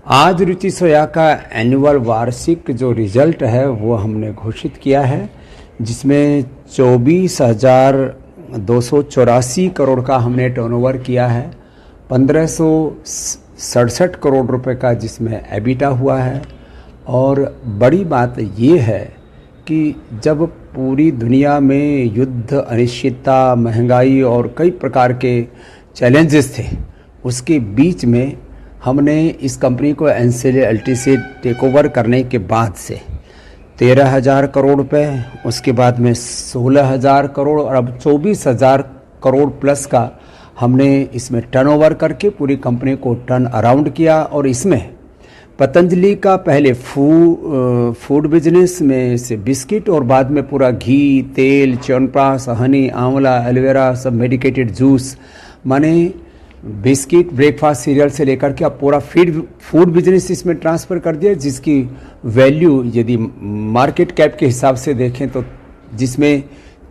आज रुचि सोया का एनुअल वार्षिक जो रिजल्ट है वो हमने घोषित किया है, जिसमें 24,284 करोड़ का हमने टर्नओवर किया है। 1,567 करोड़ रुपए का जिसमें एबिटा हुआ है। और बड़ी बात ये है कि जब पूरी दुनिया में युद्ध, अनिश्चितता, महंगाई और कई प्रकार के चैलेंजेस थे, उसके बीच में हमने इस कंपनी को एनसीएलटी से टेक ओवर करने के बाद से 13,000 करोड़ रुपए, उसके बाद में 16,000 करोड़ और अब 24,000 करोड़ प्लस का हमने इसमें टर्नओवर करके पूरी कंपनी को टर्न अराउंड किया। और इसमें पतंजलि का पहले फूड बिजनेस में से बिस्किट और बाद में पूरा घी, तेल, च्यवनप्राश, हनी, आंवला, एलोवेरा, सब मेडिकेटेड जूस, माने बिस्किट, ब्रेकफास्ट सीरियल से लेकर के अब पूरा फूड बिजनेस इसमें ट्रांसफ़र कर दिया, जिसकी वैल्यू यदि मार्केट कैप के हिसाब से देखें तो जिसमें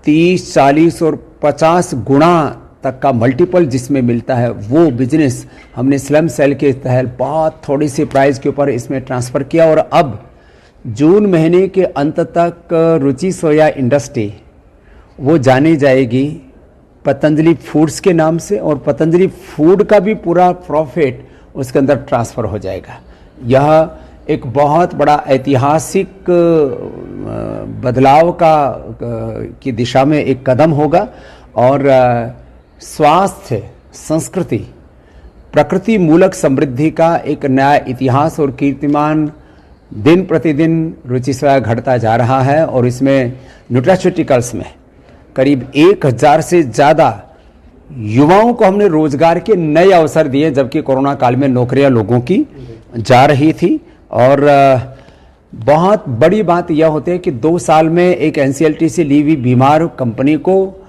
30, 40 और 50 गुना तक का मल्टीपल जिसमें मिलता है, वो बिजनेस हमने स्लम सेल के तहत बहुत थोड़ी सी प्राइस के ऊपर इसमें ट्रांसफ़र किया। और अब जून महीने के अंत तक रुचि सोया इंडस्ट्री वो जानी जाएगी पतंजलि फूड्स के नाम से, और पतंजलि फूड का भी पूरा प्रॉफिट उसके अंदर ट्रांसफ़र हो जाएगा। यह एक बहुत बड़ा ऐतिहासिक बदलाव की दिशा में एक कदम होगा। और स्वास्थ्य, संस्कृति, प्रकृति मूलक समृद्धि का एक नया इतिहास और कीर्तिमान दिन प्रतिदिन रुचि सोया घटता जा रहा है। और इसमें न्यूट्रास्यूटिकल्स में करीब 1,000 से ज़्यादा युवाओं को हमने रोजगार के नए अवसर दिए, जबकि कोरोना काल में नौकरियां लोगों की जा रही थी। और बहुत बड़ी बात यह होती है कि 2 साल में एक एनसीएलटी से ली हुई बीमार कंपनी को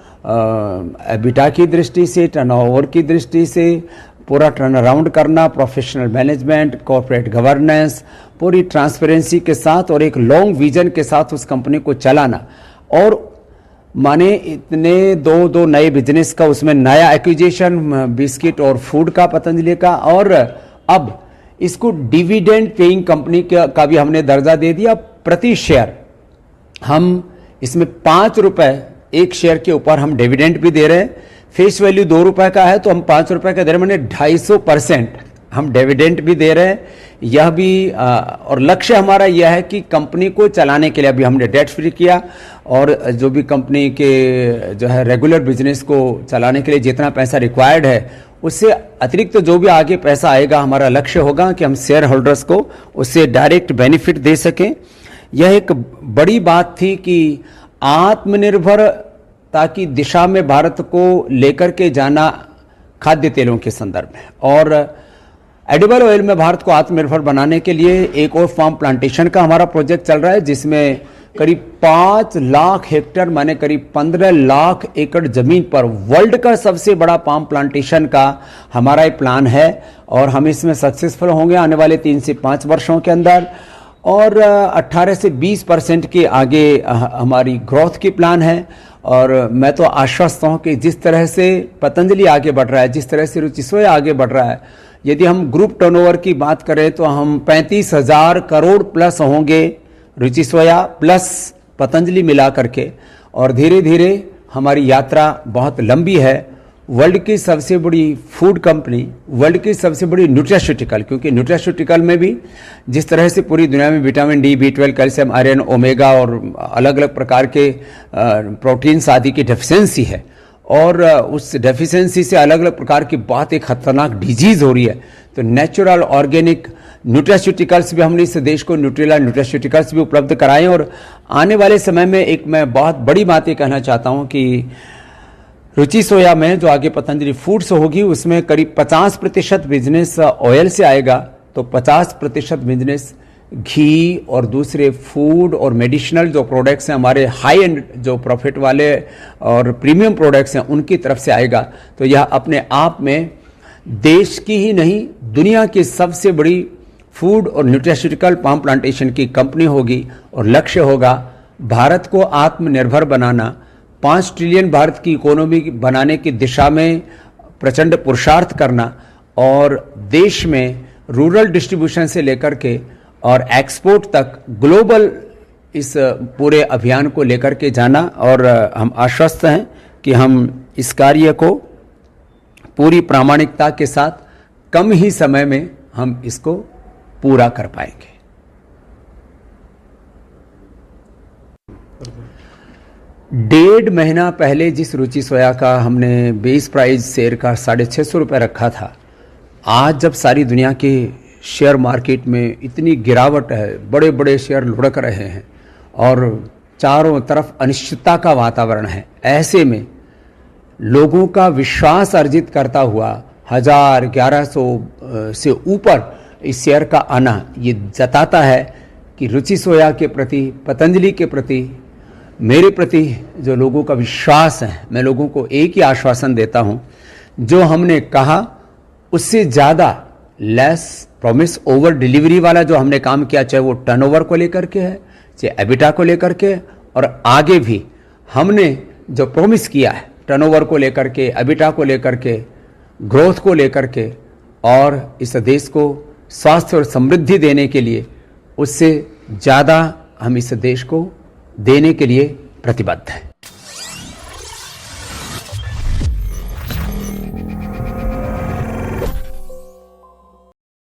एबिटा की दृष्टि से, टर्नओवर की दृष्टि से पूरा टर्न अराउंड करना, प्रोफेशनल मैनेजमेंट, कॉर्पोरेट गवर्नेंस, पूरी ट्रांसपेरेंसी के साथ और एक लॉन्ग विजन के साथ उस कंपनी को चलाना। और माने इतने दो नए बिजनेस का, उसमें नया एक्विजिशन बिस्किट और फूड का पतंजलि का, और अब इसको डिविडेंड पेइंग कंपनी का भी हमने दर्जा दे दिया। प्रति शेयर हम इसमें 5 रुपए एक शेयर के ऊपर हम डिविडेंड भी दे रहे हैं। फेस वैल्यू 2 रुपए का है तो हम 5 रुपए का दे रहे हैं, मैंने 250% हम डिविडेंड भी दे रहे हैं। यह भी और लक्ष्य हमारा यह है कि कंपनी को चलाने के लिए अभी हमने डेट फ्री किया, और जो भी कंपनी के जो है रेगुलर बिजनेस को चलाने के लिए जितना पैसा रिक्वायर्ड है, उससे अतिरिक्त जो भी आगे पैसा आएगा, हमारा लक्ष्य होगा कि हम शेयर होल्डर्स को उससे डायरेक्ट बेनिफिट दे सकें। यह एक बड़ी बात थी कि आत्मनिर्भरता की दिशा में भारत को लेकर के जाना खाद्य तेलों के संदर्भ में, और एडिबल ऑयल में भारत को आत्मनिर्भर बनाने के लिए एक और फार्म प्लांटेशन का हमारा प्रोजेक्ट चल रहा है, जिसमें करीब 5 लाख हेक्टेयर माने करीब 15 लाख एकड़ जमीन पर वर्ल्ड का सबसे बड़ा पाम प्लांटेशन का हमारा एक प्लान है। और हम इसमें सक्सेसफुल होंगे आने वाले 3 से 5 वर्षों के अंदर। और 18 से 20% के आगे हमारी ग्रोथ की प्लान है। और मैं तो आश्वस्त हूँ कि जिस तरह से पतंजलि आगे बढ़ रहा है, जिस तरह से रुचि सोया आगे बढ़ रहा है, यदि हम ग्रुप टर्नओवर की बात करें तो हम 35,000 करोड़ प्लस होंगे रुचि सोया प्लस पतंजलि मिला करके। और धीरे धीरे हमारी यात्रा बहुत लंबी है। वर्ल्ड की सबसे बड़ी फूड कंपनी, वर्ल्ड की सबसे बड़ी न्यूट्रास्यूटिकल, क्योंकि न्यूट्रास्यूटिकल में भी जिस तरह से पूरी दुनिया में vitamin D, B12, calcium, iron, omega और अलग अलग प्रकार के प्रोटीन्स आदि की डेफिशिएंसी है, और उस डेफिशिएंसी से अलग अलग प्रकार की बहुत एक खतरनाक डिजीज हो रही है। तो नेचुरल ऑर्गेनिक न्यूट्रास्यूटिकल्स भी हमने इस देश को न्यूट्रिला न्यूट्रास्यूटिकल्स भी उपलब्ध कराएं। और आने वाले समय में एक मैं बहुत बड़ी बात ये कहना चाहता हूँ कि रुचि सोया में जो आगे पतंजलि फूड्स होगी, उसमें करीब 50% बिजनेस ऑयल से आएगा, तो 50% बिजनेस घी और दूसरे फूड और मेडिसिनल जो प्रोडक्ट्स हैं, हमारे हाई एंड जो प्रॉफिट वाले और प्रीमियम प्रोडक्ट्स हैं, उनकी तरफ से आएगा। तो यह अपने आप में देश की ही नहीं, दुनिया की सबसे बड़ी फूड और न्यूट्रास्यूटिकल पाम प्लांटेशन की कंपनी होगी। और लक्ष्य होगा भारत को आत्मनिर्भर बनाना, 5 ट्रिलियन भारत की इकोनॉमी बनाने की दिशा में प्रचंड पुरुषार्थ करना, और देश में रूरल डिस्ट्रीब्यूशन से लेकर के और एक्सपोर्ट तक ग्लोबल इस पूरे अभियान को लेकर के जाना, और हम आश्वस्त हैं कि हम इस कार्य को पूरी प्रामाणिकता के साथ कम ही समय में हम इसको पूरा कर पाएंगे। डेढ़ महीना पहले जिस रुचि सोया का हमने बेस प्राइस शेयर का 650 रुपये रखा था, आज जब सारी दुनिया के शेयर मार्केट में इतनी गिरावट है, बड़े बड़े शेयर लुढ़क रहे हैं और चारों तरफ अनिश्चितता का वातावरण है, ऐसे में लोगों का विश्वास अर्जित करता हुआ 1100 से ऊपर इस शेयर का आना ये जताता है कि रुचि सोया के प्रति, पतंजलि के प्रति, मेरे प्रति जो लोगों का विश्वास है। मैं लोगों को एक ही आश्वासन देता हूं, जो हमने कहा उससे ज़्यादा लेस प्रॉमिस ओवर डिलीवरी वाला जो हमने काम किया, चाहे वो टर्नओवर को लेकर के है, चाहे एबिटा को लेकर के, और आगे भी हमने जो प्रॉमिस किया है टर्नओवर को लेकर के, एबिटा को लेकर के, ग्रोथ को लेकर के, और इस देश को स्वास्थ्य और समृद्धि देने के लिए, उससे ज़्यादा हम इस देश को देने के लिए प्रतिबद्ध हैं।